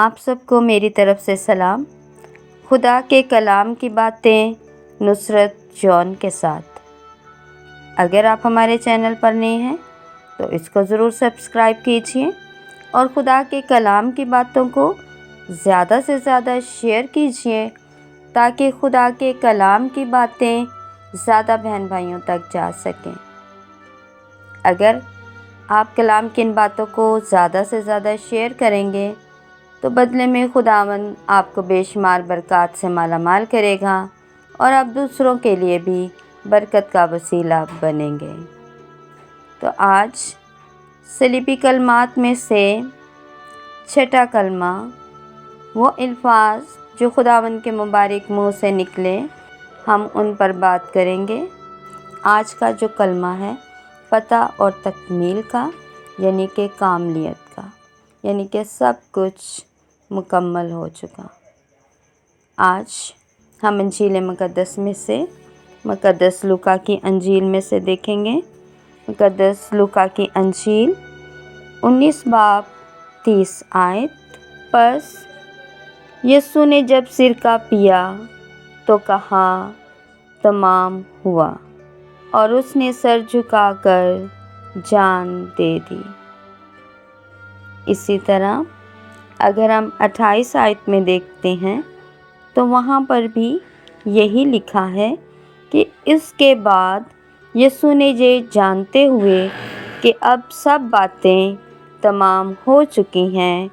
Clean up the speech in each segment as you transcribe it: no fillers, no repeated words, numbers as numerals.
آپ سب کو میری طرف سے سلام۔ خدا کے کلام کی باتیں نصرت جون کے ساتھ۔ اگر آپ ہمارے چینل پر نئے ہیں تو اس کو ضرور سبسکرائب کیجیے اور خدا کے کلام کی باتوں کو زیادہ سے زیادہ شیئر کیجیے تاکہ خدا کے کلام کی باتیں زیادہ بہن بھائیوں تک جا سکیں۔ اگر آپ کلام کی ان باتوں کو زیادہ سے زیادہ شیئر کریں گے تو بدلے میں خداوند آپ کو بے شمار برکات سے مالا مال کرے گا اور آپ دوسروں کے لیے بھی برکت کا وسیلہ بنیں گے۔ تو آج صلیبی کلمات میں سے چھٹا کلمہ، وہ الفاظ جو خداوند کے مبارک منہ سے نکلے، ہم ان پر بات کریں گے۔ آج کا جو کلمہ ہے فتح اور تکمیل کا، یعنی کہ کاملیت کا، یعنی کہ سب کچھ مکمل ہو چکا۔ آج ہم انجیل مقدس میں سے مقدس لوکا کی انجیل میں سے دیکھیں گے۔ مقدس لوکا کی انجیل 19 باب 30 آیت۔ پس یسوع نے جب سرکہ پیا تو کہا، تمام ہوا، اور اس نے سر جھکا کر جان دے دی۔ اسی طرح اگر ہم 28 آیت میں دیکھتے ہیں تو وہاں پر بھی یہی لکھا ہے کہ اس کے بعد یسوع نے یہ جانتے ہوئے کہ اب سب باتیں تمام ہو چکی ہیں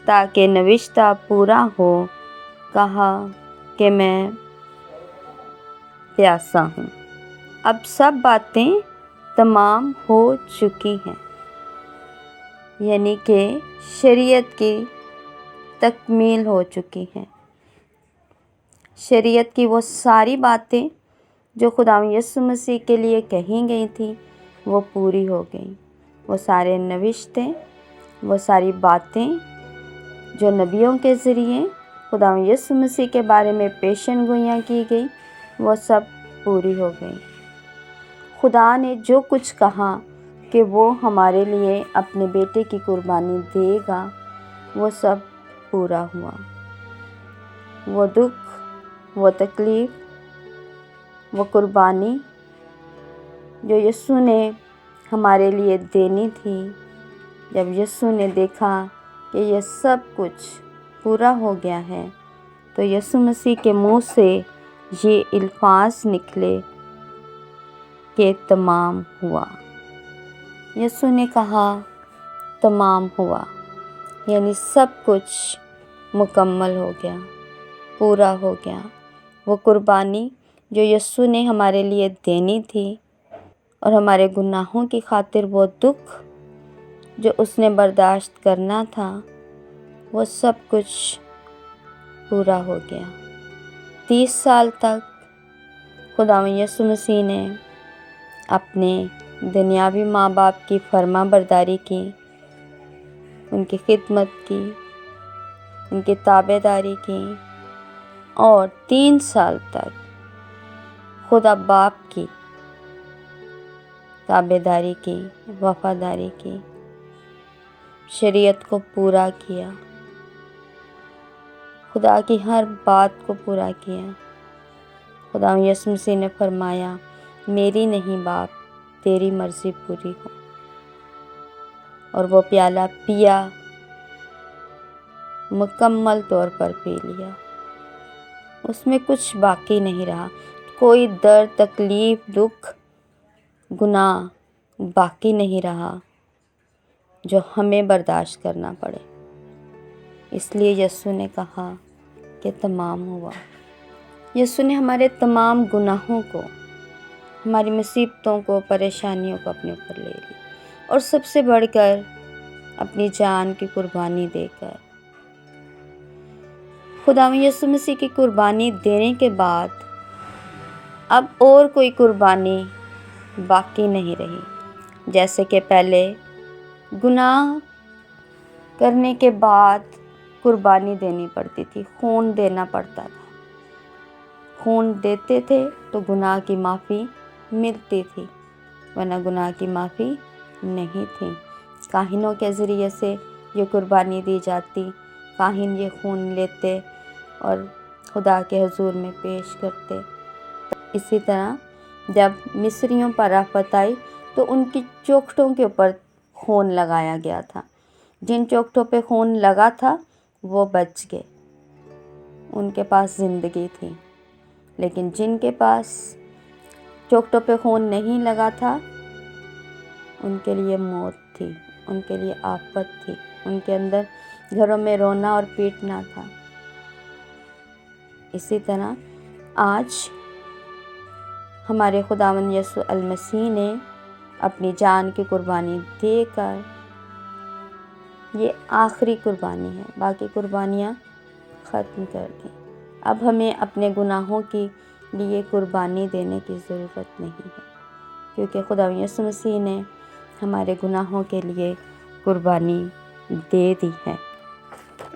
تاکہ نوشتہ پورا ہو، کہا کہ میں پیاسا ہوں۔ اب سب باتیں تمام ہو چکی ہیں، یعنی کہ شریعت کی تکمیل ہو چکی ہیں۔ شریعت کی وہ ساری باتیں جو خداوند یسوع مسیح کے لیے کہیں گئی تھیں وہ پوری ہو گئیں۔ وہ سارے نوشتیں، وہ ساری باتیں جو نبیوں کے ذریعے خداوند یسوع مسیح کے بارے میں پیشن گوئیاں کی گئی وہ سب پوری ہو گئیں۔ خدا نے جو کچھ کہا کہ وہ ہمارے لیے اپنے بیٹے کی قربانی دے گا وہ سب پورا ہوا۔ وہ دکھ، وہ تکلیف، وہ قربانی جو یسوع نے ہمارے لیے دینی تھی، جب یسوع نے دیکھا کہ یہ سب کچھ پورا ہو گیا ہے تو یسوع مسیح کے منہ سے یہ الفاظ نکلے کہ تمام ہوا۔ یسوع نے کہا تمام ہوا، یعنی سب کچھ مکمل ہو گیا، پورا ہو گیا۔ وہ قربانی جو یسوع نے ہمارے لیے دینی تھی اور ہمارے گناہوں کی خاطر وہ دکھ جو اس نے برداشت کرنا تھا وہ سب کچھ پورا ہو گیا۔ 30 سال تک خداوند یسوع مسیح نے اپنے دنیاوی ماں باپ کی فرما برداری کی، ان کی خدمت کی، ان کی تابع داری کی، اور 3 سال تک خدا باپ کی تابع داری کی، وفاداری کی، شریعت کو پورا کیا، خدا کی ہر بات کو پورا کیا۔ خداوند یسوع مسیح نے فرمایا، میری نہیں باپ تیری مرضی پوری ہو، اور وہ پیالہ پیا، مکمل طور پر پی لیا۔ اس میں کچھ باقی نہیں رہا، کوئی درد، تکلیف، دکھ، گناہ باقی نہیں رہا جو ہمیں برداشت کرنا پڑے۔ اس لیے یسوع نے کہا کہ تمام ہوا۔ یسوع نے ہمارے تمام گناہوں کو، ہماری مصیبتوں کو، پریشانیوں کو اپنے اوپر لے لی، اور سب سے بڑھ کر اپنی جان کی قربانی دے کر۔ خداوند یسوع مسیح کی قربانی دینے کے بعد اب اور کوئی قربانی باقی نہیں رہی۔ جیسے کہ پہلے گناہ کرنے کے بعد قربانی دینی پڑتی تھی، خون دینا پڑتا تھا۔ خون دیتے تھے تو گناہ کی معافی ملتی تھی، ورنہ گناہ کی معافی نہیں تھی۔ کاہنوں کے ذریعے سے یہ قربانی دی جاتی، کاہن یہ خون لیتے اور خدا کے حضور میں پیش کرتے۔ اسی طرح جب مصریوں پر آفت آئی تو ان کی چوکھٹوں کے اوپر خون لگایا گیا تھا۔ جن چوکھٹوں پہ خون لگا تھا وہ بچ گئے، ان کے پاس زندگی تھی، لیکن جن کے پاس چوکھٹوں پہ خون نہیں لگا تھا ان کے لیے موت تھی، ان کے لیے آفت تھی، ان کے اندر گھروں میں رونا اور پیٹنا تھا۔ اسی طرح آج ہمارے خداوند یسوع المسیح نے اپنی جان کی قربانی دے کر، یہ آخری قربانی ہے، باقی قربانیاں ختم کر دیں۔ اب ہمیں اپنے گناہوں کے لیے قربانی دینے کی ضرورت نہیں ہے، کیونکہ خداوند یسوع مسیح نے ہمارے گناہوں کے لیے قربانی دے دی ہے۔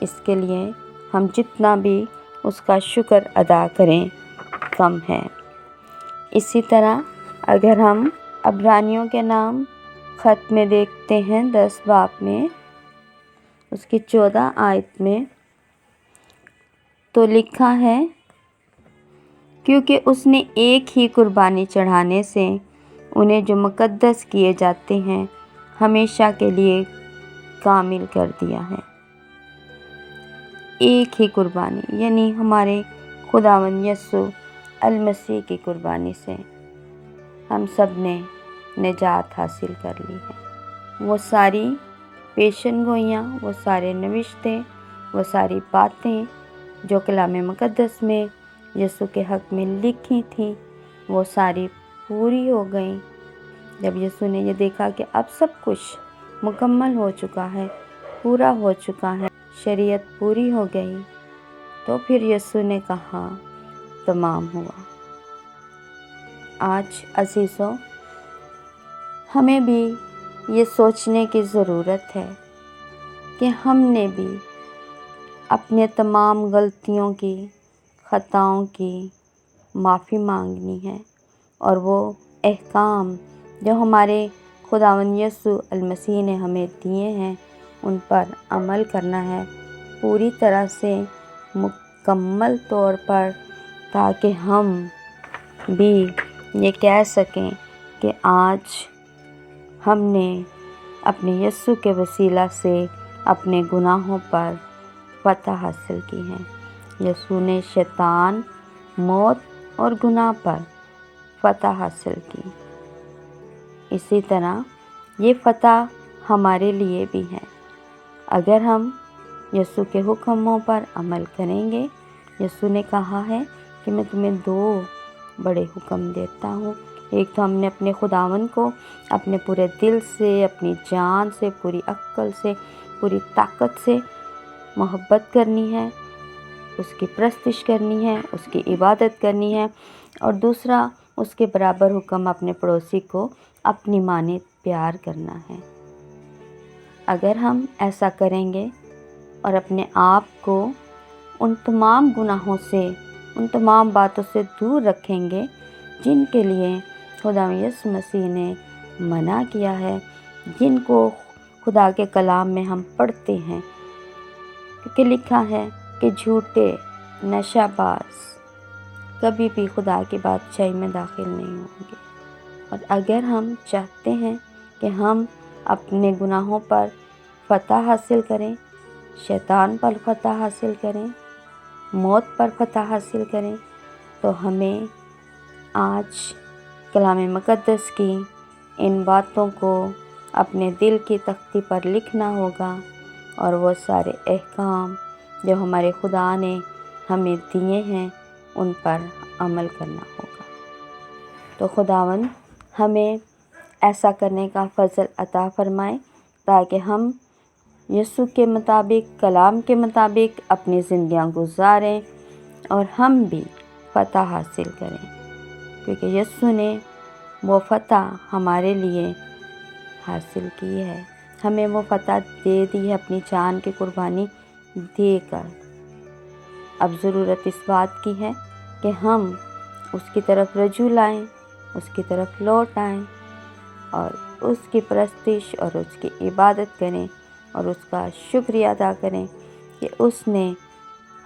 اس کے لیے ہم جتنا بھی اس کا شکر ادا کریں کم ہے۔ اسی طرح اگر ہم عبرانیوں کے نام خط میں دیکھتے ہیں 10 باب میں، اس کی 14 آیت میں تو لکھا ہے، کیونکہ اس نے ایک ہی قربانی چڑھانے سے انہیں جو مقدس کیے جاتے ہیں ہمیشہ کے لیے کامل کر دیا ہے۔ ایک ہی قربانی، یعنی ہمارے خداوند یسوع المسیح کی قربانی سے ہم سب نے نجات حاصل کر لی ہے۔ وہ ساری پیشن گوئیاں، وہ سارے نوشتے، وہ ساری باتیں جو کلام مقدس میں یسوع کے حق میں لکھی تھیں وہ ساری پوری ہو گئیں۔ جب یسوع نے یہ دیکھا کہ اب سب کچھ مکمل ہو چکا ہے، پورا ہو چکا ہے، شریعت پوری ہو گئی، تو پھر یسوع نے کہا تمام ہوا۔ آج عزیزوں، ہمیں بھی یہ سوچنے کی ضرورت ہے کہ ہم نے بھی اپنے تمام غلطیوں کی، خطاؤں کی معافی مانگنی ہے، اور وہ احکام جو ہمارے خداوند یسوع المسیح نے ہمیں دیے ہیں ان پر عمل کرنا ہے پوری طرح سے، مکمل طور پر، تاکہ ہم بھی یہ کہہ سکیں کہ آج ہم نے اپنے یسوع کے وسیلہ سے اپنے گناہوں پر فتح حاصل کی ہے۔ یسوع نے شیطان، موت اور گناہ پر فتح حاصل کی۔ اسی طرح یہ فتح ہمارے لیے بھی ہے، اگر ہم یسوع کے حکموں پر عمل کریں گے۔ یسوع نے کہا ہے کہ میں تمہیں 2 بڑے حکم دیتا ہوں۔ ایک تو ہم نے اپنے خداوند کو اپنے پورے دل سے، اپنی جان سے، پوری عقل سے، پوری طاقت سے محبت کرنی ہے، اس کی پرستش کرنی ہے، اس کی عبادت کرنی ہے، اور دوسرا اس کے برابر حکم اپنے پڑوسی کو اپنی مانند پیار کرنا ہے۔ اگر ہم ایسا کریں گے اور اپنے آپ کو ان تمام گناہوں سے، ان تمام باتوں سے دور رکھیں گے جن کے لیے خداوند یسوع مسیح نے منع کیا ہے، جن کو خدا کے کلام میں ہم پڑھتے ہیں، کیونکہ لکھا ہے کہ جھوٹے نشہ باز کبھی بھی خدا کی بادشاہی میں داخل نہیں ہوں گے۔ اور اگر ہم چاہتے ہیں کہ ہم اپنے گناہوں پر فتح حاصل کریں، شیطان پر فتح حاصل کریں، موت پر فتح حاصل کریں، تو ہمیں آج کلام مقدس کی ان باتوں کو اپنے دل کی تختی پر لکھنا ہوگا، اور وہ سارے احکام جو ہمارے خدا نے ہمیں دیے ہیں ان پر عمل کرنا ہوگا۔ تو خداوند ہمیں ایسا کرنے کا فضل عطا فرمائے تاکہ ہم یسوع کے مطابق، کلام کے مطابق اپنی زندگیاں گزاریں اور ہم بھی فتح حاصل کریں، کیونکہ یسوع نے وہ فتح ہمارے لیے حاصل کی ہے، ہمیں وہ فتح دے دی ہے اپنی جان کی قربانی دے کر۔ اب ضرورت اس بات کی ہے کہ ہم اس کی طرف رجوع لائیں، اس کی طرف لوٹ آئیں، اور اس کی پرستش اور اس کی عبادت کریں، اور اس کا شکریہ ادا کریں کہ اس نے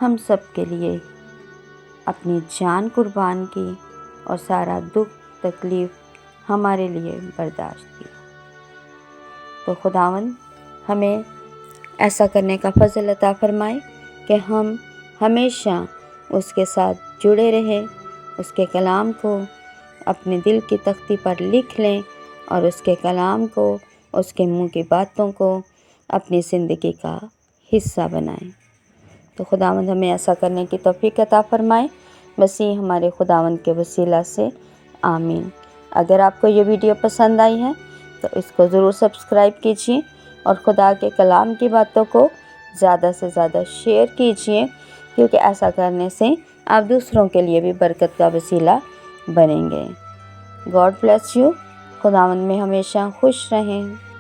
ہم سب کے لیے اپنی جان قربان کی اور سارا دکھ تکلیف ہمارے لیے برداشت کی۔ تو خداوند ہمیں ایسا کرنے کا فضل عطا فرمائے کہ ہم ہمیشہ اس کے ساتھ جڑے رہیں، اس کے کلام کو اپنے دل کی تختی پر لکھ لیں اور اس کے کلام کو، اس کے منہ کی باتوں کو اپنی زندگی کا حصہ بنائیں۔ تو خداوند ہمیں ایسا کرنے کی توفیق عطا فرمائے، مسیح ہمارے خداوند کے وسیلہ سے، آمین۔ اگر آپ کو یہ ویڈیو پسند آئی ہے تو اس کو ضرور سبسکرائب کیجیے اور خدا کے کلام کی باتوں کو زیادہ سے زیادہ شیئر کیجیے، کیونکہ ایسا کرنے سے آپ دوسروں کے لیے بھی برکت کا وسیلہ بنیں گے۔ God bless you. خداوند میں ہمیشہ خوش رہیں۔